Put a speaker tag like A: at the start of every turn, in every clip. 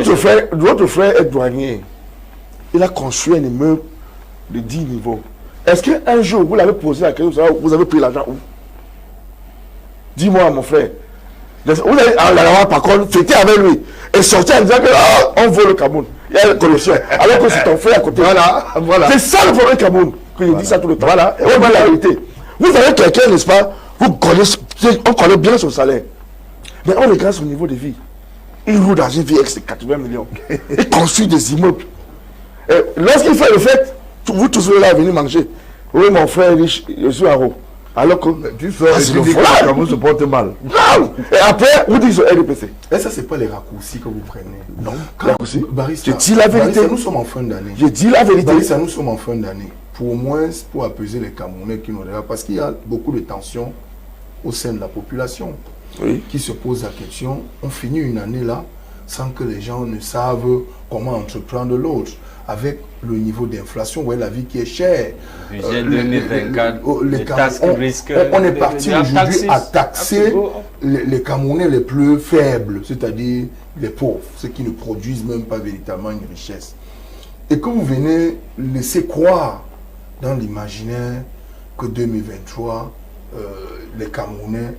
A: Votre frère est douanier. Il a construit un immeuble de 10 niveaux. Est-ce qu'un jour, vous l'avez posé la question, vous avez pris l'argent où? Dis-moi, mon frère. Vous allez par contre fêter avec lui et sortir en disant que on veut le Cameroun. Il y a une connexion. Alors que c'est ton frère à côté. Voilà. C'est ça le problème Cameroun. Que je dis ça tout le temps. Voilà. Et on voit la réalité. Vous avez quelqu'un, n'est-ce pas? On connaît bien son salaire. Mais on regarde son niveau de vie. Il roule dans une vie avec ses 80 millions. Il construit des immeubles. Et lorsqu'il fait le fait, vous tous là venez manger. Oui, mon frère est riche, je suis à Rome. Alors que
B: tu dis que le Cameroun se porte mal.
A: Non. Et après, vous dites sur RDPC.
C: Et ça, c'est pas les raccourcis que vous prenez.
A: Non. Raccourcis.
C: Barista,
A: je dis la vérité.
C: Barista, nous sommes en fin d'année.
A: Je dis la vérité.
C: Barista, nous sommes en fin d'année. Pour au moins, pour apaiser les Camerounais qui nous regardent. Parce qu'il y a beaucoup de tensions au sein de la population qui se posent la question. On finit une année là sans que les gens ne savent comment entreprendre l'autre. Avec le niveau d'inflation, ouais, la vie qui est chère.
D: Budget 2024,
C: on est parti aujourd'hui à taxer les Camerounais les plus faibles, c'est-à-dire les pauvres, ceux qui ne produisent même pas véritablement une richesse. Et que vous venez laisser croire dans l'imaginaire que 2023, les Camerounais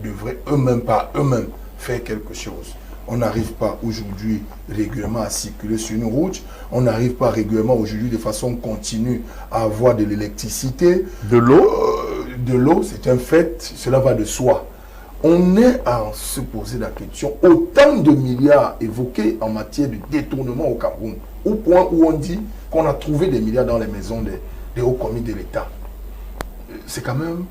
C: devraient eux-mêmes, par eux-mêmes, faire quelque chose. On n'arrive pas aujourd'hui régulièrement à circuler sur une route. On n'arrive pas régulièrement aujourd'hui de façon continue à avoir de l'électricité.
A: De l'eau.
C: De l'eau, c'est un fait, cela va de soi. On est à se poser la question, autant de milliards évoqués en matière de détournement au Cameroun, au point où on dit qu'on a trouvé des milliards dans les maisons des hauts commis de l'État. C'est quand même...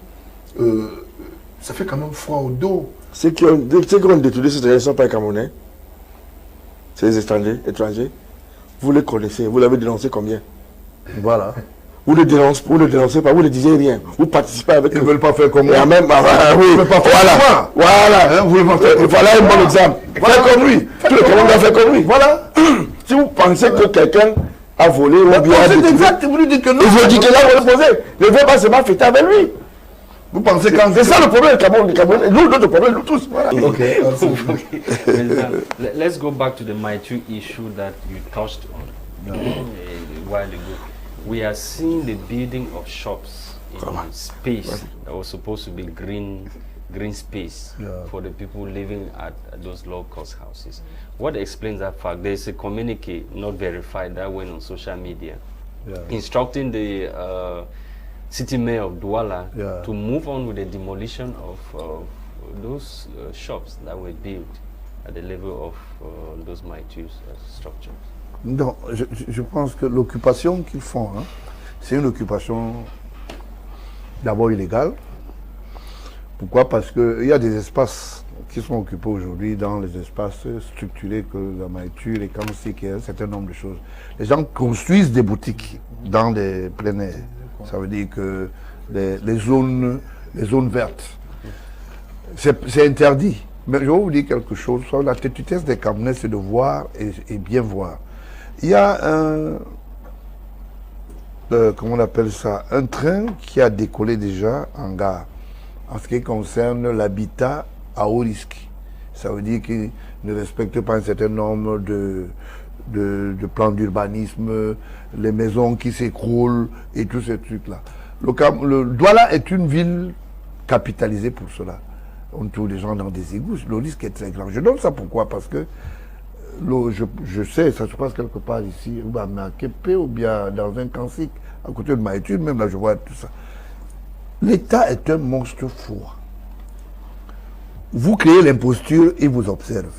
C: ça fait quand même froid au dos.
A: Ceux qui ont détourné ces ne sont pas les Camerounais. C'est les étrangers. Vous les connaissez, vous l'avez dénoncé combien?
B: Voilà.
A: Vous ne dénoncez pas, vous ne disiez rien. Vous participez avec eux.
B: Ils ne veulent pas faire comme moi.
A: Même, oui.
B: Ils ne veulent pas faire comme moi.
A: Voilà.
B: Hein, vous voulez pas faire comme
A: voilà un bon exemple.
C: Voilà.
A: Faites comme lui. Tout le Cameroun doit faire comme lui. Voilà. Si vous pensez que quelqu'un a volé ou bien a détourné,
B: exact, vous lui dites que non.
A: il faut dire que là, vous le posez. Ne veut pas seulement fêter avec lui.
B: Vous pensez quand
A: c'est ça le problème, le Cameroun. Nous, notre problème, nous tous. Voilà.
D: Okay. Let's go back to the Maitu issue that you touched on a while ago. We are seeing the building of shops in space that was supposed to be green space for the people living at those low-cost houses. What explains that fact? There's a communique not verified that went on social media instructing the city mayor of Douala to move on with the demolition of those shops that were built at the level of those Maitu structures.
B: Non, je pense que l'occupation qu'ils font, c'est une occupation d'abord illégale. Pourquoi? Parce qu'il y a des espaces qui sont occupés aujourd'hui dans les espaces structurés que la Maitu, les Kamsik et un certain nombre de choses. Les gens construisent des boutiques dans des plein air. Ça veut dire que les zones vertes, c'est interdit. Mais je vais vous dire quelque chose. La tétutesse des Camerounais, c'est de voir et bien voir. Il y a comment on appelle ça, un train qui a décollé déjà en gare en ce qui concerne l'habitat à haut risque. Ça veut dire qu'il ne respecte pas un certain nombre de plans d'urbanisme, les maisons qui s'écroulent et tous ces trucs-là. Le Douala est une ville capitalisée pour cela. On trouve les gens dans des égouts, le risque est très grand. Je donne ça pourquoi? Parce que je sais, ça se passe quelque part ici, ou à Kepe, ou bien dans un Kansik, à côté de ma étude, même là je vois tout ça. L'État est un monstre froid. Vous créez l'imposture, il vous observe.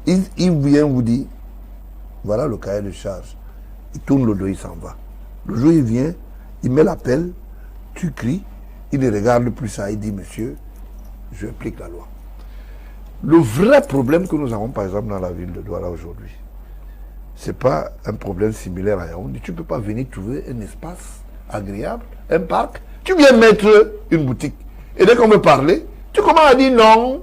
B: Il vient vous dire, voilà le cahier de charge. Il tourne le dos, il s'en va. Le jour il vient, il met l'appel, tu cries, il ne regarde plus ça, il dit, monsieur, je applique la loi. Le vrai problème que nous avons, par exemple, dans la ville de Douala aujourd'hui, ce n'est pas un problème similaire à Yaoundé. Tu ne peux pas venir trouver un espace agréable, un parc. Tu viens mettre une boutique. Et dès qu'on me parlait, tu commences à dire non,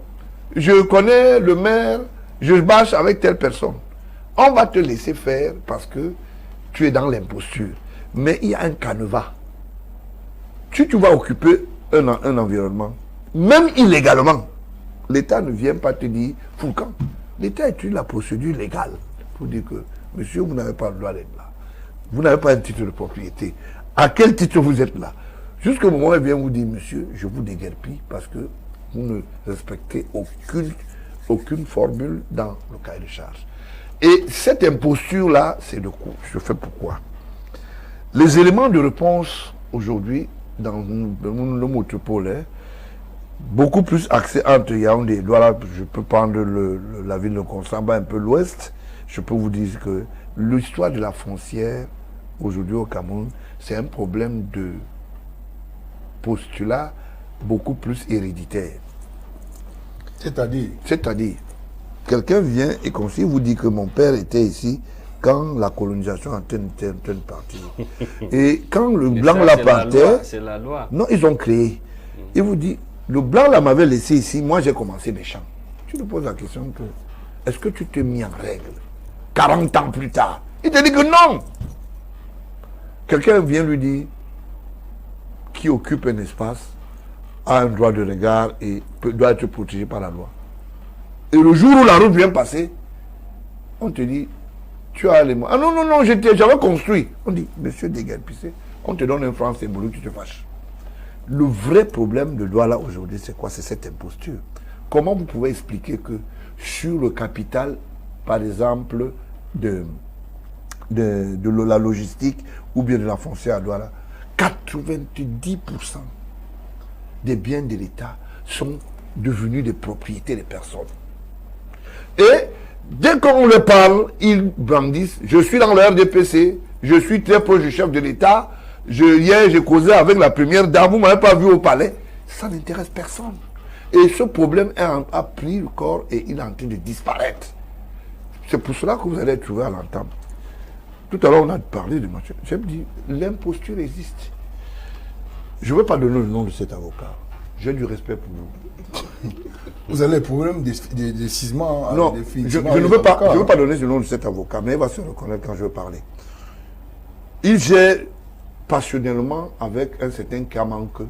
B: je connais le maire, je marche avec telle personne. On va te laisser faire parce que tu es dans l'imposture. Mais il y a un canevas. Tu vas occuper un environnement, même illégalement. L'État ne vient pas te dire fous le camp. L'État étudie la procédure légale. pour dire que, monsieur, vous n'avez pas le droit d'être là. Vous n'avez pas un titre de propriété. À quel titre vous êtes là? Jusqu'au moment où elle vient vous dire, monsieur, je vous déguerpis parce que vous ne respectez aucune formule dans le cahier de charge. Et cette imposture-là, c'est le coup. Je fais pourquoi? Les éléments de réponse aujourd'hui, dans le métropole, beaucoup plus axés entre Yaoundé et Douala. Je peux prendre la ville de Konsamba, un peu l'ouest. Je peux vous dire que l'histoire de la foncière, aujourd'hui au Cameroun, c'est un problème de postulat beaucoup plus héréditaire.
C: C'est-à-dire,
B: quelqu'un vient et comme si vous dit que mon père était ici quand la colonisation a telle partie. Et quand le blanc la partait,
D: c'est la loi.
B: Non, ils ont créé. Il vous dit, le blanc là m'avait laissé ici, moi j'ai commencé mes champs. Tu te poses la question que, est-ce que tu t'es mis en règle 40 ans plus tard? Il te dit que non. Quelqu'un vient lui dire, qui occupe un espace, a un droit de regard et doit être protégé par la loi. Et le jour où la route vient passer, on te dit, tu as les mots. Ah non, j'avais construit. On dit, monsieur déguerpissé, on te donne un franc symbolique, tu te fâches. Le vrai problème de Douala aujourd'hui, c'est quoi? C'est cette imposture. Comment vous pouvez expliquer que sur le capital, par exemple, de la logistique ou bien de la foncière à Douala, 90% des biens de l'État sont devenus des propriétés des personnes. Et dès qu'on leur parle, ils brandissent, je suis dans le RDPC, je suis très proche du chef de l'État, hier j'ai causé avec la première dame, vous ne m'avez pas vu au palais. Ça n'intéresse personne. Et ce problème a pris le corps et il est en train de disparaître. C'est pour cela que vous allez trouver à l'entame. Tout à l'heure, on a parlé de machin. J'ai dit, l'imposture existe. Je ne veux pas donner le nom de cet avocat. J'ai du respect pour vous.
C: Vous avez le problème des cisements.
B: Non, je ne veux pas donner le nom de cet avocat, mais il va se reconnaître quand je vais parler. Il gère passionnellement avec un certain Kamanke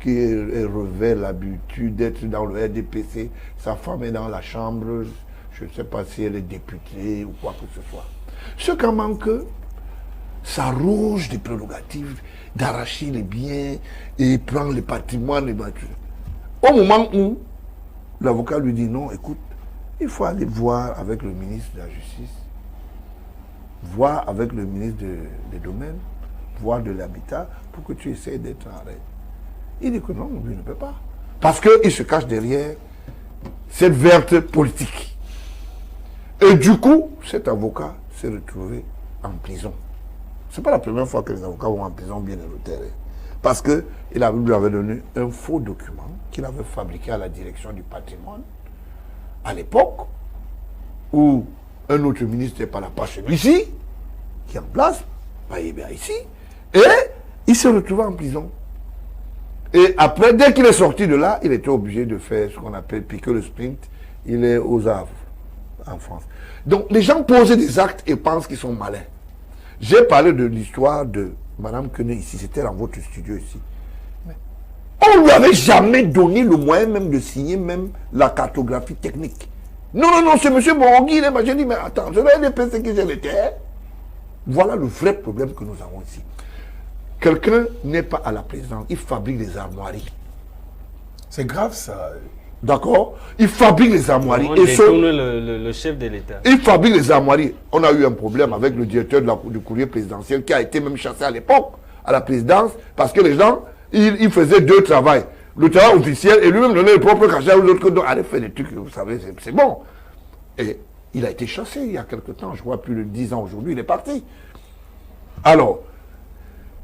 B: qui revêt l'habitude d'être dans le RDPC. Sa femme est dans la chambre, je ne sais pas si elle est députée ou quoi que ce soit. Ce Kamanke s'arroge des prérogatives d'arracher les biens et prendre les patrimoines, les voitures. Au moment où l'avocat lui dit non, écoute, il faut aller voir avec le ministre de la Justice, voir avec le ministre des Domaines, voir de l'Habitat, pour que tu essaies d'être en règle. Il dit que non, lui ne peut pas. Parce qu'il se cache derrière cette verte politique. Et du coup, cet avocat s'est retrouvé en prison. Ce n'est pas la première fois que les avocats vont en prison bien dans le terrain. Parce qu'il lui avait donné un faux document qu'il avait fabriqué à la direction du patrimoine à l'époque où un autre ministre n'était pas là, pas celui-ci, qui est en place, pas bien ici, et il s'est retrouvé en prison. Et après, dès qu'il est sorti de là, il était obligé de faire ce qu'on appelle piquer le sprint. Il est aux Havres, en France. Donc, les gens posent des actes et pensent qu'ils sont malins. J'ai parlé de l'histoire de Mme Kene ici, c'était dans votre studio ici. On ne lui avait jamais donné le moyen même de signer même la cartographie technique. Non, c'est M. Borghi. J'ai dit, mais attends, je vais penser que j'ai les terres. Voilà le vrai problème que nous avons ici. Quelqu'un n'est pas à la présidence, il fabrique des armoiries.
C: C'est grave ça.
B: D'accord? Il fabrique les armoiries.
D: On détourne le chef de l'État.
B: Il fabrique les armoiries. On a eu un problème avec le directeur du courrier présidentiel qui a été même chassé à l'époque à la présidence parce que les gens, ils faisaient deux travails. Le travail officiel et lui-même donnait le propre cachet aux autres. Donc, allez faire des trucs, vous savez, c'est bon. Et il a été chassé il y a quelque temps, je crois plus de 10 ans aujourd'hui, il est parti. Alors,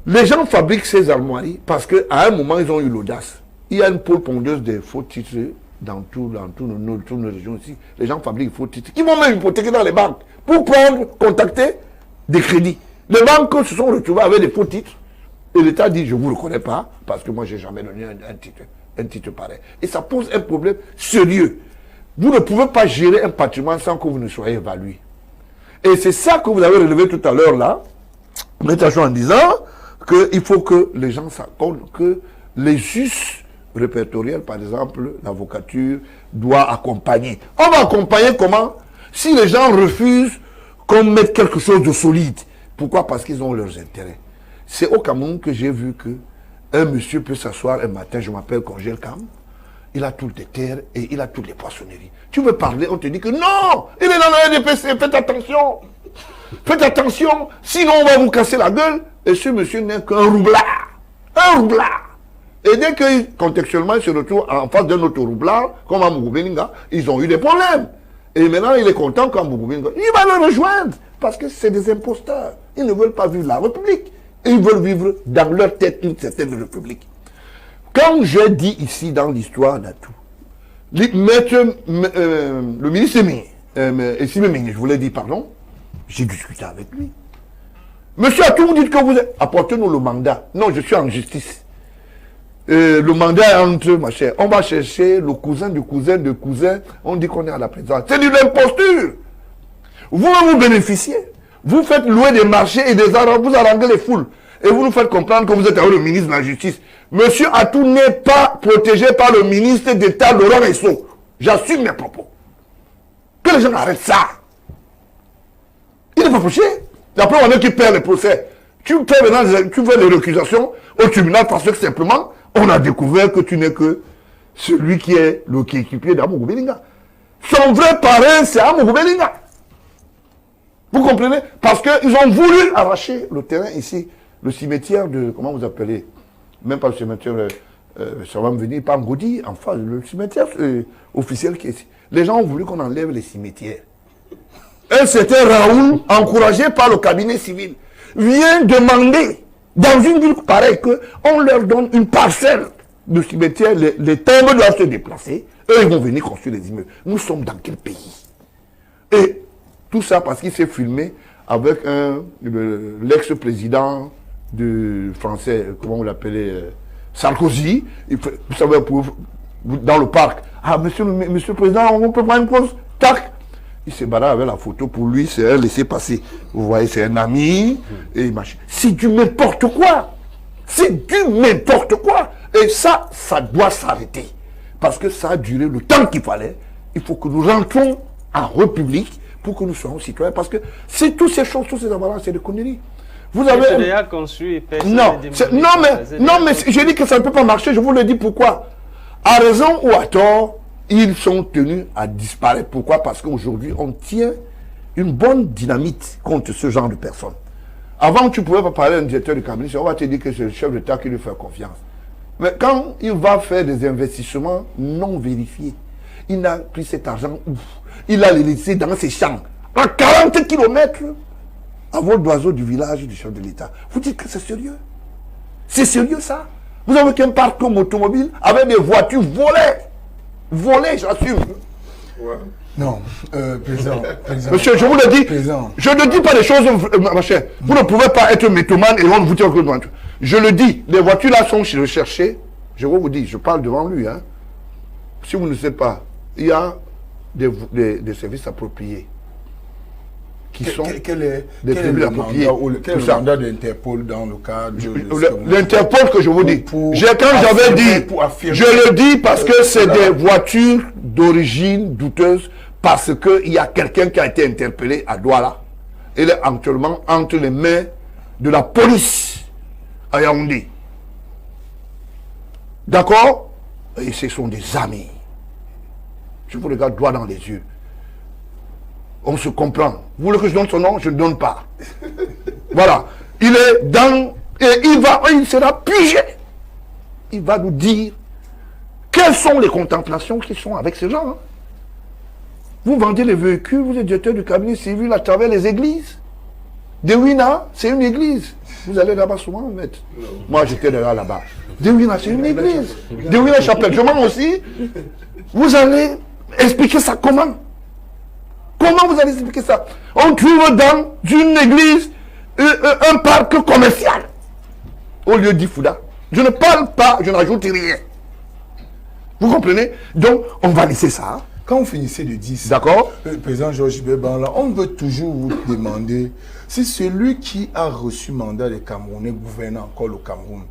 B: les gens fabriquent ces armoiries parce qu'à un moment, ils ont eu l'audace. Il y a une pôle pondeuse des faux titres dans toutes nos régions ici. Les gens fabriquent des faux titres. Ils vont même hypothéquer dans les banques pour contacter des crédits. Les banques se sont retrouvées avec des faux titres. Et l'État dit, je ne vous reconnais pas, parce que moi, je n'ai jamais donné un titre pareil. Et ça pose un problème sérieux. Vous ne pouvez pas gérer un patrimoine sans que vous ne soyez évalué. Et c'est ça que vous avez relevé tout à l'heure là, en disant qu'il faut que les gens s'accordent que les us répertoriels, par exemple, l'avocature, doit accompagner. On va accompagner comment? Si les gens refusent qu'on mette quelque chose de solide. Pourquoi? Parce qu'ils ont leurs intérêts. C'est au Cameroun que j'ai vu que un monsieur peut s'asseoir un matin, je m'appelle Congel Cam, il a toutes les terres et il a toutes les poissonneries. Tu veux parler, on te dit que non, il est dans la RDPC, faites attention. Faites attention, sinon on va vous casser la gueule. Et ce monsieur n'est qu'un roublard. Un roublard. Et dès que, contextuellement, il se retrouve en face d'un autre roublard, comme à Mougoubeninga, ils ont eu des problèmes. Et maintenant, il est content qu'à Mougoubeninga, il va le rejoindre. Parce que c'est des imposteurs. Ils ne veulent pas vivre la République. Ils veulent vivre dans leur tête une certaine République. Quand je dis ici dans l'histoire d'Atou, le ministre Essimé, je voulais dire pardon, j'ai discuté avec lui. Monsieur Atou, vous dites que vous êtes... Apportez-nous le mandat. Non, je suis en justice. Le mandat est entre, ma chère. On va chercher le cousin du cousin de cousin. On dit qu'on est à la présidence. C'est de l'imposture. Vous bénéficiez. Vous faites louer des marchés et des arabes. Vous arrangez les foules. Et vous nous faites comprendre que vous êtes le ministre de la Justice. Monsieur Atou n'est pas protégé par le ministre d'État Laurent Esso. J'assume mes propos. Que les gens arrêtent ça. Il n'est pas fauché. Après, on a qui perd les procès. Tu fais les récusations au tribunal parce que simplement, on a découvert que tu n'es que celui qui est le équipier d'Amougou Belinga. Son vrai parrain, c'est Amougou Belinga. Vous comprenez? Parce qu'ils ont voulu arracher le terrain ici. Le cimetière de... Comment vous appelez? Même pas le cimetière... ça va me venir par Ngodi. Enfin, le cimetière officiel qui est ici. Les gens ont voulu qu'on enlève les cimetières. Un certain Raoul, encouragé par le cabinet civil, vient demander, dans une ville pareille, qu'on leur donne une parcelle de cimetière, les tombes doivent se déplacer, eux ils vont venir construire les immeubles. Nous sommes dans quel pays? Et tout ça parce qu'il s'est filmé avec l'ex-président français, comment vous l'appelez, Sarkozy, vous savez, dans le parc. Ah, monsieur le président, on peut prendre une pause? Tac! Il s'est barré avec la photo. Pour lui, c'est un laissez-passer. Vous voyez, c'est un ami. Et machin. C'est du n'importe quoi. C'est du n'importe quoi. Et ça doit s'arrêter. Parce que ça a duré le temps qu'il fallait. Il faut que nous rentrons en République pour que nous soyons citoyens. Parce que c'est toutes ces choses, toutes ces avalanches, c'est des conneries. Vous avez...
D: C'est déjà construit.
B: Non, mais je dis que ça ne peut pas marcher. Je vous le dis pourquoi. À raison ou à tort, ils sont tenus à disparaître. Pourquoi? Parce qu'aujourd'hui, on tient une bonne dynamite contre ce genre de personnes. Avant, tu ne pouvais pas parler à un directeur du cabinet, on va te dire que c'est le chef d'État qui lui fait confiance. Mais quand il va faire des investissements non vérifiés, il n'a pris cet argent où? Il a les laissé dans ses champs, à 40 km à vol d'oiseau du village du chef de l'État. Vous dites que c'est sérieux? C'est sérieux ça? Vous avez qu'un parc comme automobile avec des voitures volées, j'assume.
C: Ouais. Non, président.
B: Monsieur, je vous le dis,
C: président.
B: Je ne dis pas des choses, machin. Vous ne pouvez pas être mythomane et on vous tient au courant. Je le dis, les voitures là sont recherchées. Je vous dis, je parle devant lui. Hein. Si vous ne savez pas, il y a des services appropriés qui sont
C: quel est
B: services appropriés.
C: Quel est le mandat de l'Interpol dans le cadre de...
B: L'Interpol que je vous dis, quand j'avais dit, je le dis parce que c'est des voitures d'origine douteuse, parce qu'il y a quelqu'un qui a été interpellé à Douala. Il est actuellement entre les mains de la police à Yaoundé. D'accord? Et ce sont des amis. Je vous regarde droit dans les yeux. On se comprend. Vous voulez que je donne son nom? Je ne donne pas. Voilà. Il est dans... Et il sera pigé. Il va nous dire quelles sont les contemplations qui sont avec ces gens. Hein. Vous vendez les véhicules, vous êtes directeur du cabinet civil à travers les églises. Dewina, c'est une église. Vous allez là-bas souvent, maître. Moi, j'étais là-bas. Dewina, c'est une église. Dewina chapelle. Je m'en aussi. Vous allez expliquer ça comment? Comment vous allez expliquer ça? On trouve dans une église un parc commercial au lieu d'Ifouda. Je ne parle pas, je n'ajoute rien. Vous comprenez? Donc, on va laisser ça.
C: Quand vous finissez de dire ça,
B: d'accord,
C: président Georges Béban, on veut toujours vous demander si celui qui a reçu mandat des Camerounais gouverne encore le Cameroun.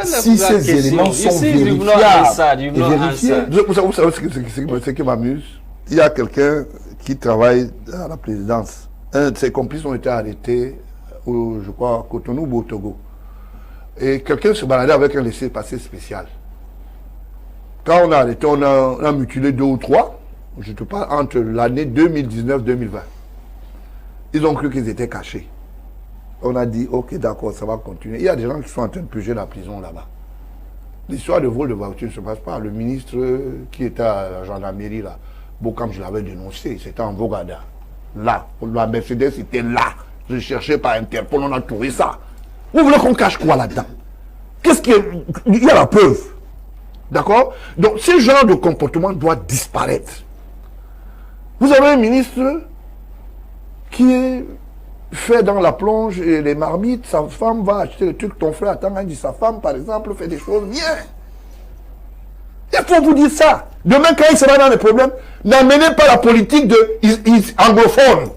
C: Si ces éléments sont vérifiables et vérifiés.
B: Vous savez ce qui m'amuse? Il y a quelqu'un qui travaille à la présidence un de ses complices ont été arrêtés, je crois, à Cotonou ou au Togo. Et quelqu'un se baladait avec un laissez-passer spécial. Quand on a arrêté, on a mutilé 2 ou 3, je te parle, entre l'année 2019-2020. Ils ont cru qu'ils étaient cachés. On a dit, ok, d'accord, ça va continuer. Il y a des gens qui sont en train de purger la prison là-bas. L'histoire de vol de voiture ne se passe pas. Le ministre qui était à la gendarmerie, là, Bokam, je l'avais dénoncé, c'était en Bogada. Là, la Mercedes était là. Je cherchais par Interpol, on a trouvé ça. Vous voulez qu'on cache quoi là-dedans? Qu'est-ce qu'il y a? Il y a la preuve. D'accord? Donc, ce genre de comportement doit disparaître. Vous avez un ministre qui est fait dans la plonge et les marmites, sa femme va acheter le truc, ton frère attend, dit sa femme, par exemple, fait des choses bien. Il faut vous dire ça. Demain, quand il sera dans les problèmes, n'amenez pas la politique de is anglophone.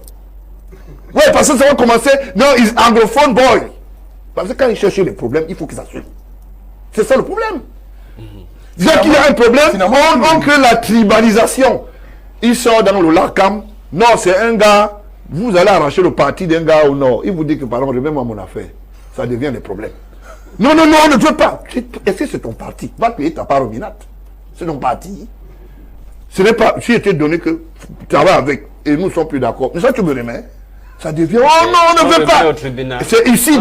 B: Oui, parce que ça va commencer, non, is anglophone boy. Parce que quand il cherche les problèmes, il faut qu'il s'assume. C'est ça le problème. Dès qu'il y a un problème, on crée la tribalisation. Il sort dans le LACAM. Non, c'est un gars. Vous allez arracher le parti d'un gars au nord. Il vous dit que, par exemple, remets-moi mon affaire. Ça devient des problèmes. Non, non, non, on ne veut pas. Est-ce que c'est ton parti? Va payer ta part au Minat. C'est ton parti. Ce n'est pas. Si était donné que tu vas avec et nous ne sommes plus d'accord. Mais ça, tu me remets. Ça devient. Oh non, on ne veut pas. C'est ici,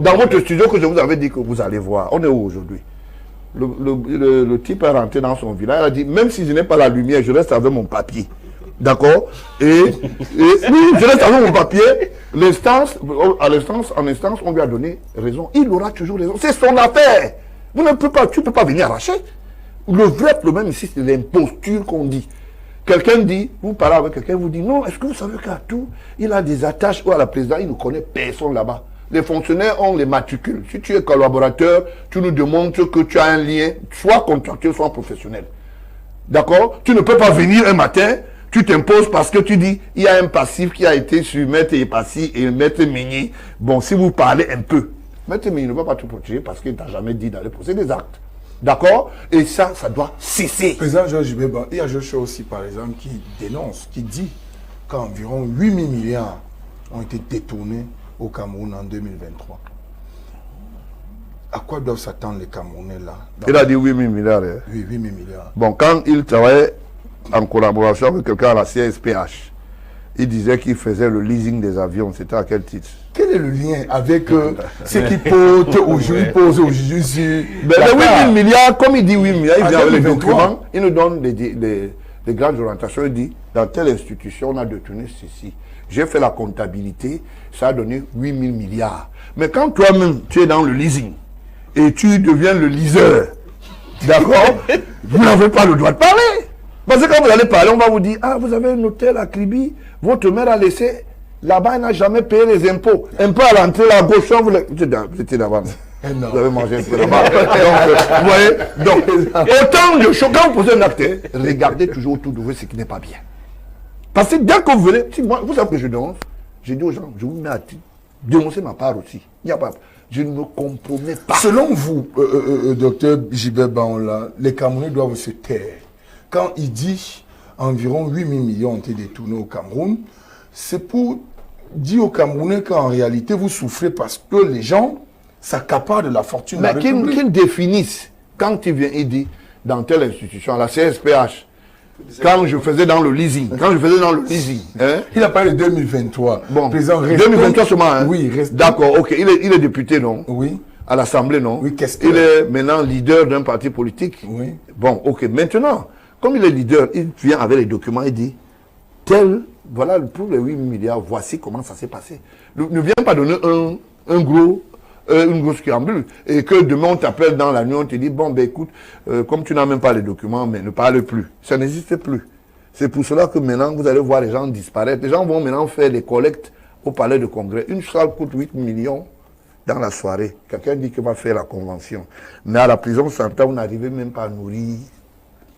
B: dans votre studio que je vous avais dit que vous allez voir. On est où aujourd'hui? Le type est rentré dans son village. Il a dit, même si je n'ai pas la lumière, je reste avec mon papier. D'accord? Et oui, je reste avec mon papier. En instance, on lui a donné raison. Il aura toujours raison. C'est son affaire. Tu ne peux pas venir arracher. Le vrai problème ici, c'est l'imposture qu'on dit. Quelqu'un dit, vous parlez avec quelqu'un, vous dit, non, est-ce que vous savez qu'à tout, il a des attaches à la présidence, il ne connaît personne là-bas. Les fonctionnaires ont les matricules. Si tu es collaborateur, tu nous démontres que tu as un lien, soit contractuel, soit professionnel. D'accord? Tu ne peux pas venir un matin, tu t'imposes parce que tu dis, il y a un passif qui a été sur Maître Epassi et Maître Meigny. Bon, si vous parlez un peu, Maître Meigny ne va pas te protéger parce qu'il ne t'a jamais dit d'aller poser des actes. D'accord? Et ça doit cesser.
C: Président Georges Beba, il y a Joshua aussi, par exemple, qui dénonce, qui dit qu'environ 8 000 milliards ont été détournés au Cameroun en 2023. À quoi doivent s'attendre les Camerounais là?
B: Il a dit 8 000 milliards. Hein.
C: Oui, 8 000 milliards.
B: Bon, quand il travaillait en collaboration avec quelqu'un à la CSPH, il disait qu'il faisait le leasing des avions. C'était à quel titre?
C: Quel est le lien avec ce qu'il pose aujourd'hui sur
B: les 8 000 milliards, comme il dit 8 milliards, il vient avec les documents, il nous donne des grandes orientations, il dit, dans telle institution, on a détourné ceci. J'ai fait la comptabilité, ça a donné 8 000 milliards. Mais quand toi-même, tu es dans le leasing, et tu deviens le leaser, d'accord, vous n'avez pas le droit de parler. Parce que quand vous allez parler, on va vous dire, ah, vous avez un hôtel à Kribi, votre mère a laissé, là-bas, elle n'a jamais payé les impôts. Un peu à l'entrée, là, à gauche, vous étiez là-bas. Vous avez mangé un peu là-bas. Vous voyez, donc, autant de choses, quand vous posez un acte, regardez toujours autour de vous ce qui n'est pas bien. Parce que dès que vous venez, si moi, vous savez que je dénonce, j'ai dit aux gens, je vous mets à dénoncer ma part aussi. Il n'y a pas. Je ne me compromets pas.
C: Selon vous, docteur Gilbert Baola, les Camerounais doivent se taire. Quand il dit environ 8 000 millions ont été détournés au Cameroun, c'est pour dire aux Camerounais qu'en réalité, vous souffrez parce que les gens s'accaparent de la fortune.
B: Mais qu'ils définissent, quand il vient, il dit, dans telle institution, la CSPH, quand je faisais dans le leasing, hein?
C: Il a parlé de 2023.
B: Bon, 2023 seulement, hein?
C: Oui,
B: d'accord, ok, il est député, non?
C: Oui.
B: À l'Assemblée, non?
C: Oui, qu'est-ce
B: il est maintenant leader d'un parti politique.
C: Oui.
B: Bon, ok, maintenant, comme il est leader, il vient avec les documents, il dit, voilà, pour les 8 milliards, voici comment ça s'est passé. Ne viens pas donner une grosse scramble et que demain on t'appelle dans la nuit, on te dit, bon, ben écoute, comme tu n'as même pas les documents, mais ne parle plus. Ça n'existe plus. C'est pour cela que maintenant, vous allez voir les gens disparaître. Les gens vont maintenant faire des collectes au palais de congrès. Une salle coûte 8 millions dans la soirée. Quelqu'un dit qu'il va faire la convention. Mais à la prison centrale, vous n'arrivez même pas à nourrir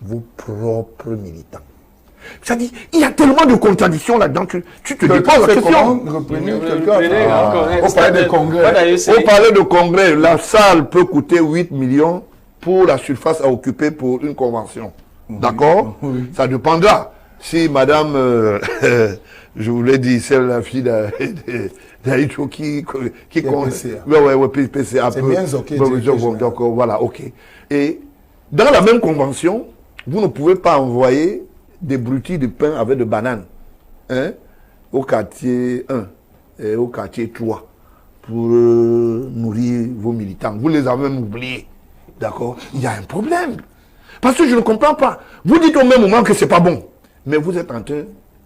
B: vos propres militants. C'est-à-dire, il y a tellement de contradictions là-dedans que tu te déposes la question.
C: Au palais de congrès.
B: Au palais de congrès, la salle peut coûter 8 millions pour la surface à occuper pour une convention. D'accord?
C: Oui.
B: Ça dépendra. Si madame Je voulais dire, c'est la fille d'Aïcho qui PCA.
C: C'est bien ok.
B: Donc voilà, ok. Et dans la même convention, vous ne pouvez pas envoyer des broutilles de pain avec de bananes au quartier 1 et au quartier 3 pour nourrir vos militants. Vous les avez même oubliés. D'accord? Il y a un problème. Parce que je ne comprends pas. Vous dites au même moment que c'est pas bon. Mais vous êtes en train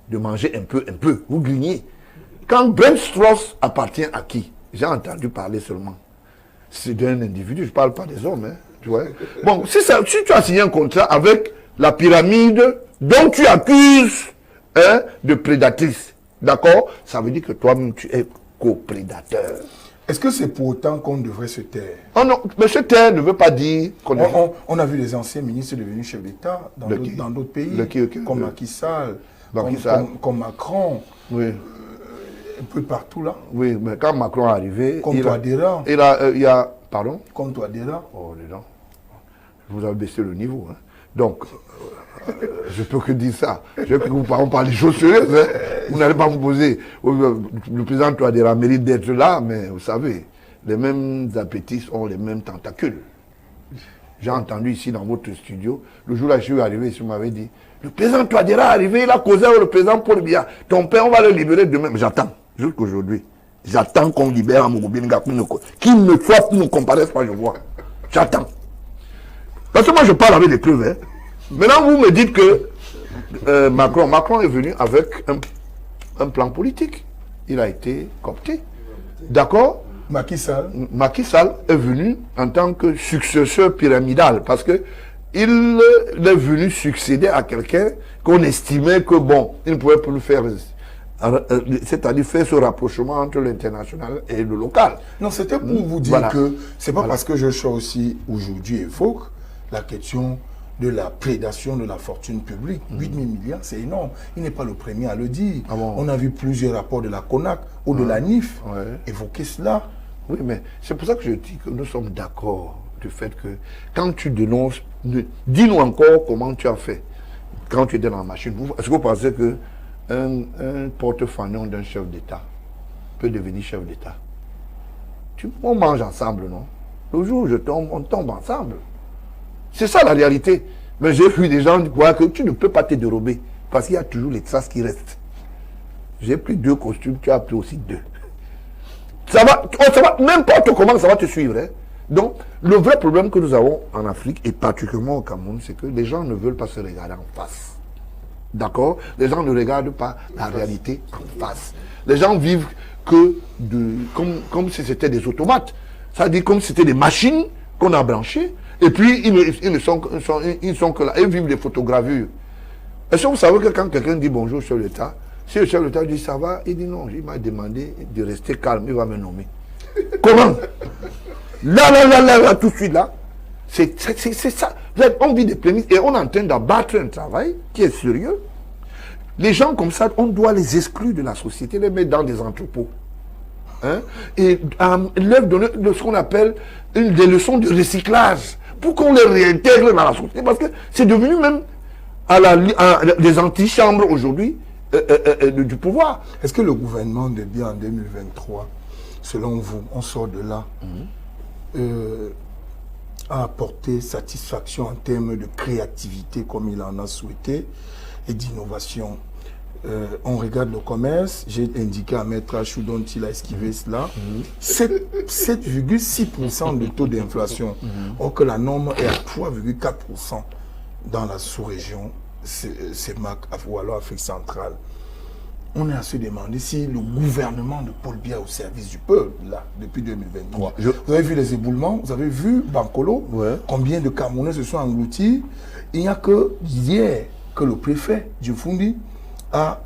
B: de manger un peu. Vous grignez. Quand Brent Strauss appartient à qui? J'ai entendu parler seulement. C'est d'un individu, je ne parle pas des hommes. Hein, tu vois? Bon, si tu as signé un contrat avec la pyramide dont tu accuses de prédatrice, d'accord? Ça veut dire que toi-même, tu es coprédateur.
C: Est-ce que c'est pour autant qu'on devrait se taire?
B: Oh non, mais se taire ne veut pas dire qu'on
C: on a vu les anciens ministres devenus chefs d'État dans d'autres pays, comme Macky Sall, comme Macron,
B: oui.
C: Un peu partout là.
B: Oui, mais quand Macron est arrivé,
C: comme Touadéra.
B: Il y a, pardon?
C: Comme Touadéra.
B: Oh, les gens, vous avez baissé le niveau. Hein. Donc, je peux que dire ça. Je veux que vous parlez des choses sérieuses. Hein. Vous n'allez pas vous poser. Le président Touadéra mérite d'être là, mais vous savez, les mêmes appétits ont les mêmes tentacules. J'ai entendu ici dans votre studio, le jour où je suis arrivé, il m'avait dit, le président Touadéra est arrivé, il a causé avec le président Paul Biya. Ton père, on va le libérer demain. Mais j'attends, jusqu'aujourd'hui. J'attends qu'on libère Amogo Binga, qu'il ne soit plus, ne comparaisse pas, je vois. J'attends. Parce que moi, je parle avec les preuves. Hein. Maintenant, vous me dites que Macron est venu avec un plan politique. Il a été coopté. D'accord?
C: Macky
B: Sall est venu en tant que successeur pyramidal parce que il est venu succéder à quelqu'un qu'on estimait que bon, il ne pouvait plus faire, c'est-à-dire faire ce rapprochement entre l'international et le local.
C: Non, c'était pour vous dire que c'est pas parce que je suis aussi aujourd'hui évoque la question de la prédation de la fortune publique. 8 000 milliards, c'est énorme. Il n'est pas le premier à le dire. Ah bon? On a vu plusieurs rapports de la CONAC ou de la NIF évoquer cela.
B: Oui, mais c'est pour ça que je dis que nous sommes d'accord du fait que quand tu dénonces, dis-nous encore comment tu as fait quand tu étais dans la machine. Est-ce que vous pensez qu'un porte-fanion d'un chef d'État peut devenir chef d'État? On mange ensemble, non? Le jour où je tombe, on tombe ensemble. C'est ça la réalité. Mais j'ai vu des gens dire que tu ne peux pas te dérober parce qu'il y a toujours les traces qui restent. J'ai pris 2 costumes, tu as pris aussi 2. Ça va, n'importe comment ça va te suivre. Hein. Donc, le vrai problème que nous avons en Afrique, et particulièrement au Cameroun, c'est que les gens ne veulent pas se regarder en face. D'accord? Les gens ne regardent pas la réalité en face. Les gens vivent que comme si c'était des automates. Ça veut dire comme si c'était des machines qu'on a branchées. Et puis, ils sont que là. Ils vivent des photogravures. Est-ce que vous savez que quand quelqu'un dit bonjour, chef d'État, si le chef d'État dit ça va, il dit non, il m'a demandé de rester calme, il va me nommer. Comment? Là, tout de suite là. C'est ça. On vit des prémices et on est en train d'abattre un travail qui est sérieux. Les gens comme ça, on doit les exclure de la société, les mettre dans des entrepôts. Hein? Et leur donner ce qu'on appelle des leçons de recyclage pour qu'on les réintègre dans la société. Parce que c'est devenu même des antichambres aujourd'hui du pouvoir.
C: Est-ce que le gouvernement de Biya en 2023, selon vous, on sort de là, a apporté satisfaction en termes de créativité comme il en a souhaité et d'innovation? On regarde le commerce, j'ai indiqué à Maître Achou dont il a esquivé cela, 7,6% de taux d'inflation, or que la norme est à 3,4% dans la sous-région, c'est ou alors Afrique centrale. On est à se demander si le gouvernement de Paul Biya au service du peuple, là, depuis 2023. Vous avez vu les éboulements, vous avez vu Bankolo, combien de Camerounais se sont engloutis. Il n'y a que hier que le préfet Djoufundi a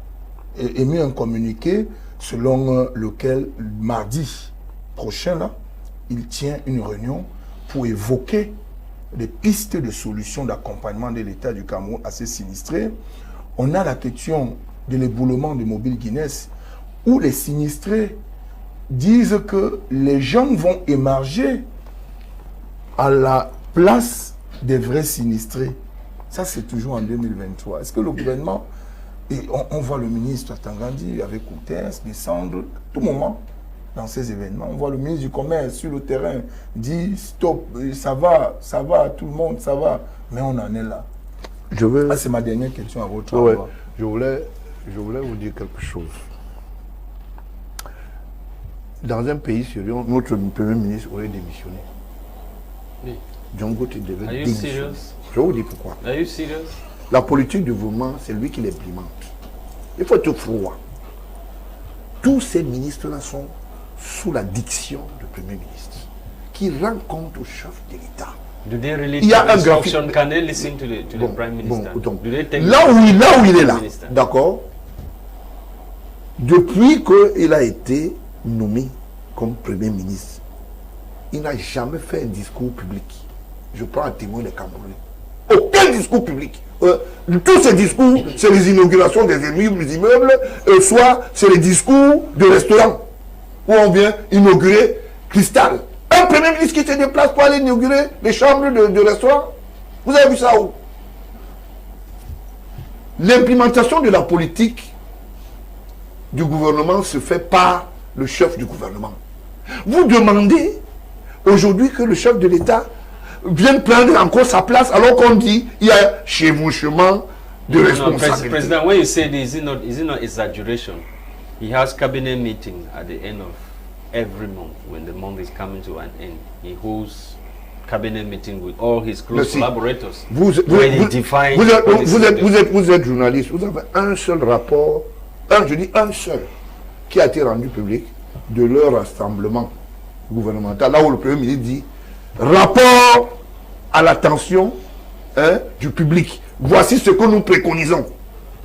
C: émis un communiqué selon lequel mardi prochain, là, il tient une réunion pour évoquer des pistes de solutions d'accompagnement de l'État du Cameroun assez sinistré. On a la question de l'éboulement de Mobile Guinness où les sinistrés disent que les jeunes vont émerger à la place des vrais sinistrés. Ça, c'est toujours en 2023. Est-ce que le gouvernement Et on voit le ministre Tangandi avec Koutès descendre tout moment dans ces événements. On voit le ministre du Commerce sur le terrain dire stop, ça va, tout le monde, ça va. Mais on en est là. C'est ma dernière question à votre endroit.
B: Je voulais vous dire quelque chose. Dans un pays sérieux, notre Premier ministre aurait démissionné.
D: Oui.
B: John Gauthier devait
D: Are you
B: démissionner.
D: serious?
B: Je vais vous dire pourquoi.
D: Are you serious?
B: La politique du mouvement, c'est lui qui l'implémente. Il faut être froid. Tous ces ministres-là sont sous la diction du Premier ministre, qui rend compte au chef de l'État.
D: Do they really
B: Il y a un graphique.
D: Can they listen to the Prime Minister?
B: Donc,
D: Do they take
B: là où il est là,
D: Minister?
B: d'accord, depuis qu'il a été nommé comme Premier ministre, il n'a jamais fait un discours public. Je prends un témoin des Camerounais. Aucun discours public. Tous ces discours, c'est les inaugurations des immeubles, soit c'est les discours de restaurants, où on vient inaugurer Cristal. Un Premier ministre qui se déplace pour aller inaugurer les chambres de restaurants. Vous avez vu ça où? L'implémentation de la politique du gouvernement se fait par le chef du gouvernement. Vous demandez aujourd'hui que le chef de l'État vienne prendre encore sa place alors qu'on dit il y a chevauchement de responsabilité.
D: President, when you say this, is it not exaggeration? He has cabinet meeting at the end of every month. When the month is coming to an end, he holds cabinet meeting with all his close collaborators.
B: Vous êtes journaliste, vous avez un seul rapport, je dis un seul, qui a été rendu public de leur rassemblement gouvernemental, là où le Premier ministre dit rapport à l'attention du public. Voici ce que nous préconisons.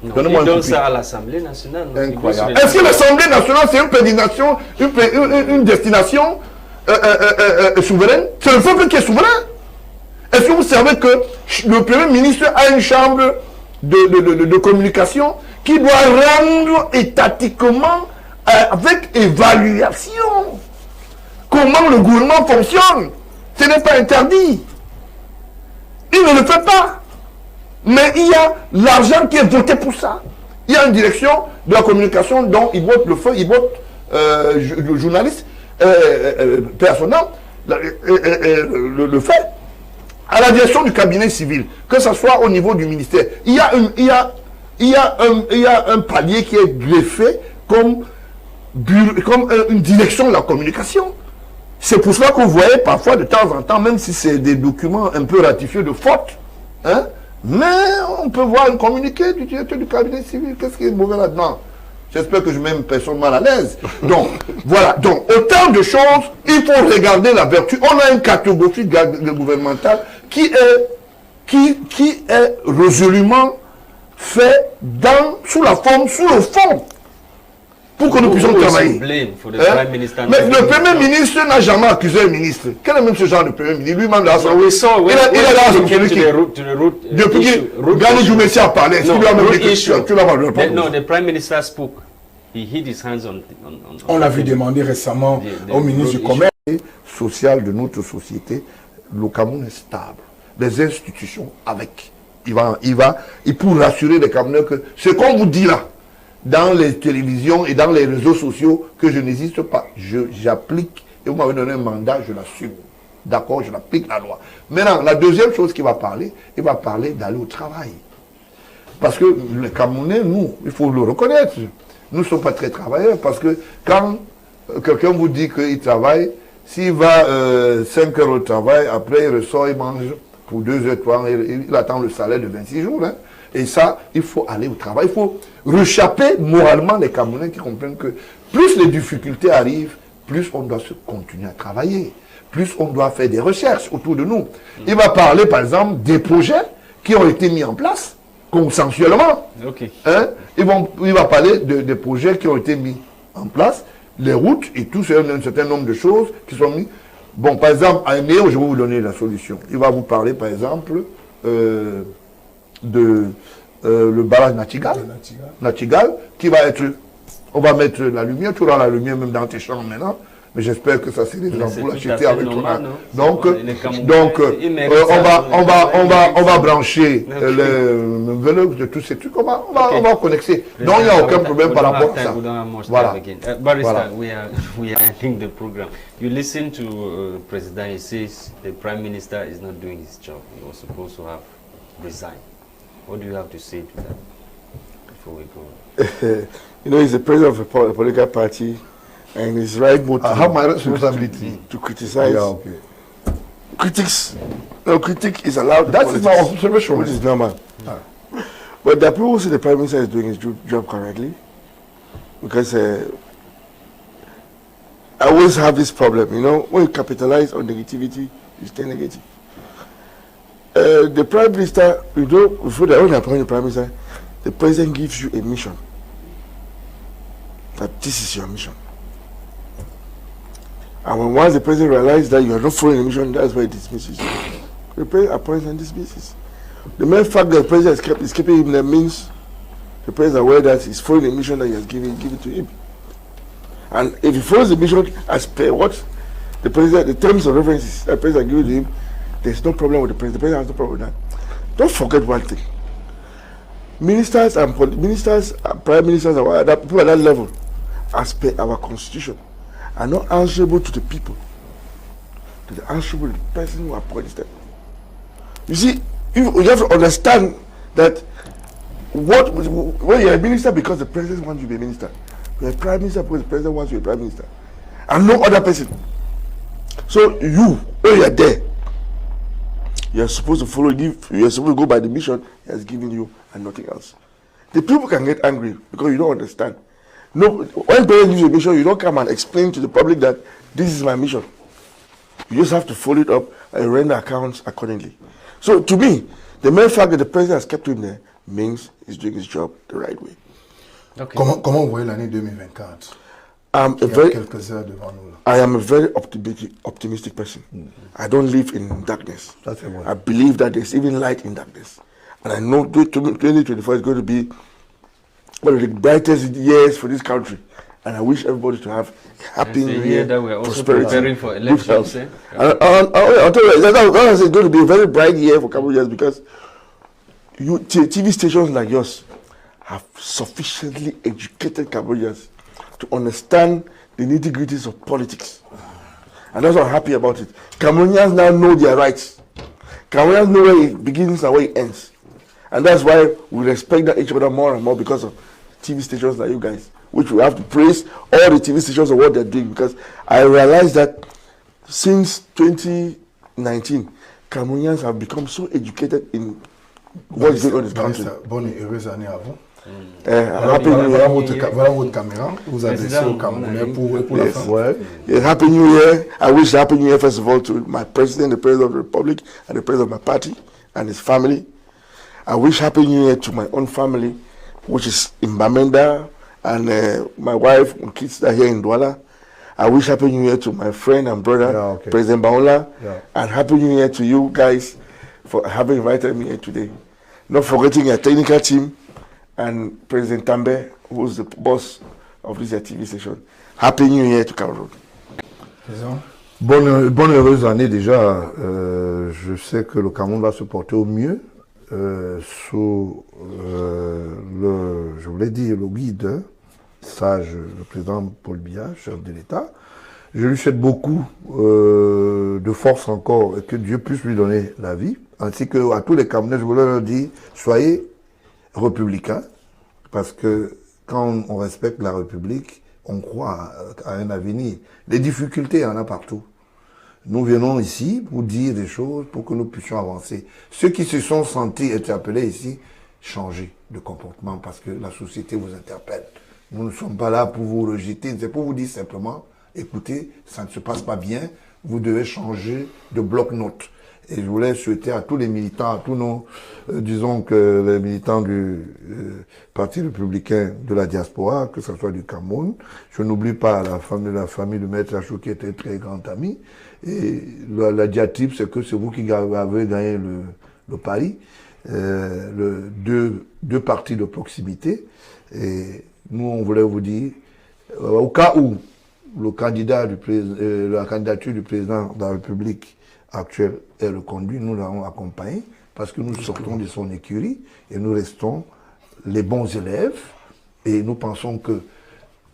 D: Non, il donne ça à l'Assemblée nationale.
B: Incroyable. Est-ce que l'Assemblée nationale, c'est une prédestination, une destination souveraine? C'est le peuple qui est souverain. Est-ce que vous savez que le Premier ministre a une chambre de communication qui doit rendre étatiquement, avec évaluation, comment le gouvernement fonctionne? Ce n'est pas interdit. Il ne le fait pas. Mais il y a l'argent qui est voté pour ça. Il y a une direction de la communication dont il vote le feu, il vote le journaliste, personnel, le fait. À la direction du cabinet civil, que ce soit au niveau du ministère, il y a un palier qui est greffé comme une direction de la communication. C'est pour cela que vous voyez parfois de temps en temps, même si c'est des documents un peu ratifiés de faute, mais on peut voir un communiqué du directeur du cabinet civil. Qu'est-ce qui est mauvais là-dedans? J'espère que je mets une personne mal à l'aise. Donc, voilà. Donc, autant de choses, il faut regarder la vertu. On a une cartographie gouvernementale qui est résolument fait sous la forme, sous le fond, pour que nous puissions travailler. Mais le Premier ministre n'a jamais accusé le ministre. Quel est même ce genre de Premier ministre? Lui-même, il a depuis que Gani Djoumessi a parlé, tu l'as même
D: No, the Prime Minister spoke. He hid his hands on
C: on l'a vu demander récemment au ministre du Commerce.
B: Social de notre société, le Cameroun est stable. Les institutions avec. Il pour rassurer les Camerounais que ce qu'on vous dit là, dans les télévisions et dans les réseaux sociaux, que je n'existe pas. J'applique, et vous m'avez donné un mandat, je l'assume. D'accord, je l'applique la loi. Maintenant, la deuxième chose qu'il va parler, il va parler d'aller au travail. Parce que les Camerounais, nous, il faut le reconnaître, nous ne sommes pas très travailleurs, parce que quand quelqu'un vous dit qu'il travaille, s'il va 5 heures au travail, après il ressort, il mange pour 2 heures, 3 heures, il attend le salaire de 26 jours. Et ça, il faut aller au travail. Il faut rechapper moralement les Camerounais qui comprennent que plus les difficultés arrivent, plus on doit se continuer à travailler. Plus on doit faire des recherches autour de nous. Il va parler, par exemple, des projets qui ont été mis en place consensuellement.
D: Okay.
B: Il va parler des projets qui ont été mis en place, les routes et tout, c'est un certain nombre de choses qui sont mis. Bon, par exemple, à Néo, je vais vous donner la solution. Il va vous parler, par exemple, le barrage Natigal, qui va être, on va mettre la lumière, tu auras la lumière même dans tes chambres maintenant, mais j'espère que ça c'est des gens pour l'acheter avec ton âme. Donc,
D: on
B: va brancher de tous ces trucs, on va connecter. Donc il n'y a aucun problème par rapport à ça.
D: Voilà. Barrister, we are ending the program. You listen to President, he says the Prime Minister is not doing his job. He was supposed to have resigned. What do you have to say to that before we go?
A: You know, he's the president of a political party, and his right motive.
B: I have my responsibility
A: to criticize.
B: Yeah, okay.
A: Critics, no, critic is allowed.
B: That is my observation,
A: which is normal. But there are people who say the Prime Minister is doing his job correctly, because I always have this problem. You know, when you capitalize on negativity, you stay negative. The Prime Minister, you know, before they only appoint the Prime Minister, the President gives you a mission. That this is your mission. And when once the President realizes that you are not following the mission, that's why he dismisses you. The President appoints and dismisses. The mere fact that the President is keeping him there means the President is aware that he's following the mission that he has given to him. And if he follows the mission as per what the President, the terms of references that the President given to him, there's no problem with the President. The President has no problem with that. Don't forget one thing. Ministers and prime ministers and people at that level, as per our constitution, are not answerable to the people. They're answerable to the person who appoints them. You see, you have to understand that when you're a minister because the president wants you to be a minister, you're a prime minister because the president wants you to be a prime minister, and no other person. So when you're there, you're supposed to follow. You're supposed to go by the mission he has given you and nothing else. The people can get angry because you don't understand. No, when president gives you a mission, you don't come and explain to the public that this is my mission. You just have to follow it up and render accounts accordingly. So to me, the mere fact that the president has kept him there means he's doing his job the right way.
C: Okay. Comment vous voyez l'année 2024? I
A: am a very optimistic person. I don't live in darkness. I believe that there's even light in darkness. And I know 2024 is going to be one of the brightest years for this country. And I wish everybody to have happy new year,
D: that we're also
A: prosperity,
D: preparing for elections.
A: I'll tell you, it's going to be a very bright year for Cambodians because TV stations like yours have sufficiently educated Cambodians to understand the nitty-gritties of politics. And that's why I'm happy about it. Cambodians now know their rights. Cambodians know where it begins and where it ends. And that's why we respect each other more and more because of TV stations like you guys, which we have to praise all the TV stations for what they're doing, because I realized that since 2019, Cambodians have become so educated in what is going on in this country.
C: Bonne et heureuse année à vous.
A: Voilà
C: votre caméra. Vous adressez au Camerounais pour la fin.
A: Yes, Happy New Year. I wish Happy New Year first of all to my president, the president of the Republic, and the president of my party and his family. I wish Happy New Year to my own family, which is in Bamenda, and my wife and kids are here in Douala. I wish Happy New Year to my friend and brother, President Baola, and Happy New Year to you guys for having invited me here today. Not forgetting your technical team and President Tambe, who's the boss of this TV station. Happy New Year to Cameroon.
B: Bonne heureuse année déjà. Je sais que le Cameroun va se porter au mieux sous je voulais dire, le guide sage, le président Paul Biya, chef de l'État. Je lui souhaite beaucoup de force encore et que Dieu puisse lui donner la vie. Ainsi que à tous les Camerounais, je voulais leur dire, soyez républicains, parce que quand on respecte la République, on croit à un avenir. Les difficultés, il y en a partout. Nous venons ici pour dire des choses, pour que nous puissions avancer. Ceux qui se sont sentis interpellés ici, changez de comportement parce que la société vous interpelle. Nous ne sommes pas là pour vous rejeter, c'est pour vous dire simplement, écoutez, ça ne se passe pas bien, vous devez changer de bloc-notes. Et je voulais souhaiter à tous les militants, à tous nos, disons que les militants du Parti républicain de la diaspora, que ce soit du Cameroun, je n'oublie pas la famille de Maître Achou qui était très grand ami. Et la diatribe, c'est que c'est vous qui avez gagné le pari, deux partis de proximité. Et nous, on voulait vous dire, au cas où la candidature du président de la République actuelle est reconduite, nous l'avons accompagné parce que nous sortons de son écurie et nous restons les bons élèves et nous pensons que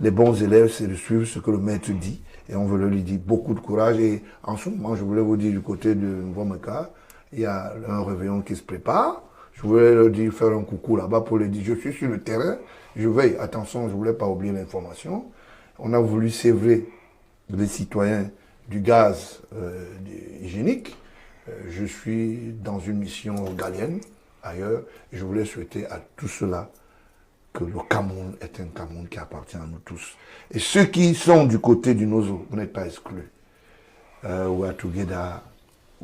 B: les bons élèves, c'est de suivre ce que le maître dit et on veut lui dire beaucoup de courage. Et en ce moment, je voulais vous dire du côté de Nwameka, il y a un réveillon qui se prépare. Je voulais leur dire, faire un coucou là-bas pour leur dire, je suis sur le terrain, je veille. Attention, je ne voulais pas oublier l'information. On a voulu sévrer les citoyens du gaz hygiénique. Je suis dans une mission galienne ailleurs. Et je voulais souhaiter à tous ceux-là que le Cameroun est un Cameroun qui appartient à nous tous. Et ceux qui sont du côté du Nozo, vous n'êtes pas exclus. We are together.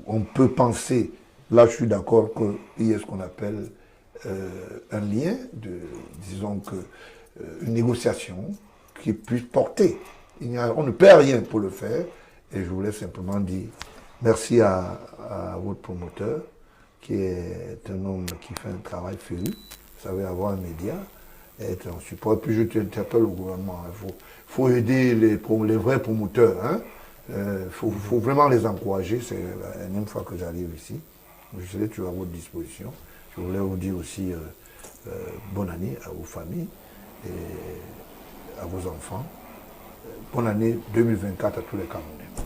B: On peut penser, là je suis d'accord qu'il y ait ce qu'on appelle un lien, disons que une négociation qui puisse porter. On ne perd rien pour le faire. Et je voulais simplement dire merci à votre promoteur, qui est un homme qui fait un travail féru. Vous savez, avoir un média, être en support. Et puis je t'interpelle au gouvernement. Il faut aider les vrais promoteurs. Faut vraiment les encourager. C'est la énième fois que j'arrive ici. Je serai toujours à votre disposition. Je voulais vous dire aussi bonne année à vos familles et à vos enfants. Bonne année 2024 à tous les Camerounais.